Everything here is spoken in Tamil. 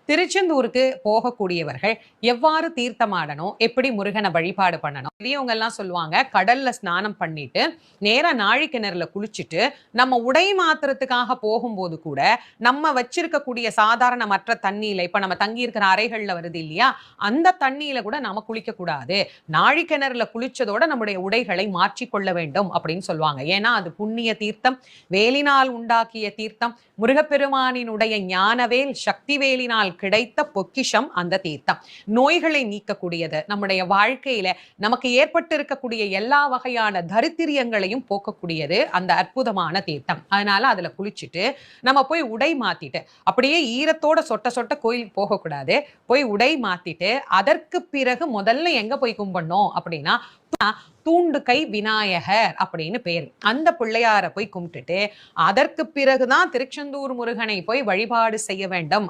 திருச்செந்தூருக்கு போகக்கூடியவர்கள் எவ்வாறு தீர்த்தமாடணும், எப்படி முருகனை வழிபாடு பண்ணணும்? பெரியவங்க எல்லாம் சொல்லுவாங்க, கடல்ல ஸ்நானம் பண்ணிட்டு நேரா நாழி கிணறுல குளிச்சுட்டு நம்ம உடை மாத்திரத்துக்காக போகும்போது கூட நம்ம வச்சிருக்கக்கூடிய சாதாரண மற்ற தண்ணியில, இப்ப நம்ம தங்கி இருக்கிற அறைகள்ல வருது இல்லையா, அந்த தண்ணியில கூட நம்ம குளிக்க கூடாது. நாழி கிணறுல குளிச்சதோட நம்முடைய உடைகளை மாற்றிக்கொள்ள வேண்டும் அப்படின்னு சொல்லுவாங்க. ஏன்னா அது புண்ணிய தீர்த்தம், வேலினால் உண்டாக்கிய தீர்த்தம், முருகப்பெருமானினுடைய ஞானவேல் சக்திவேலினால் கிடைத்த பொக்கிஷம் அந்த தீர்த்தம். நோய்களை நீக்கக்கூடியது, நம்முடைய வாழ்க்கையில நமக்கு ஏற்பட்டு இருக்கக்கூடிய எல்லா வகையான தரித்திரியங்களையும் போக்கக்கூடியது அந்த அற்புதமான தீர்த்தம். அதனால அதுல குளிச்சுட்டு நம்ம போய் உடை மாத்திட்டு, அப்படியே ஈரத்தோட சொட்ட சொட்ட கோயிலுக்கு போகக்கூடாது. போய் உடை மாத்திட்டு அதற்கு பிறகு முதல்ல எங்க போய் கும்பிடணும் அப்படின்னா, தூண்டு கை விநாயகர் அப்படின்னு பேர், அந்த பிள்ளையார போய் கும்பிட்டுட்டு அதற்கு பிறகுதான் திருச்செந்தூர் முருகனை போய் வழிபாடு செய்ய வேண்டும்.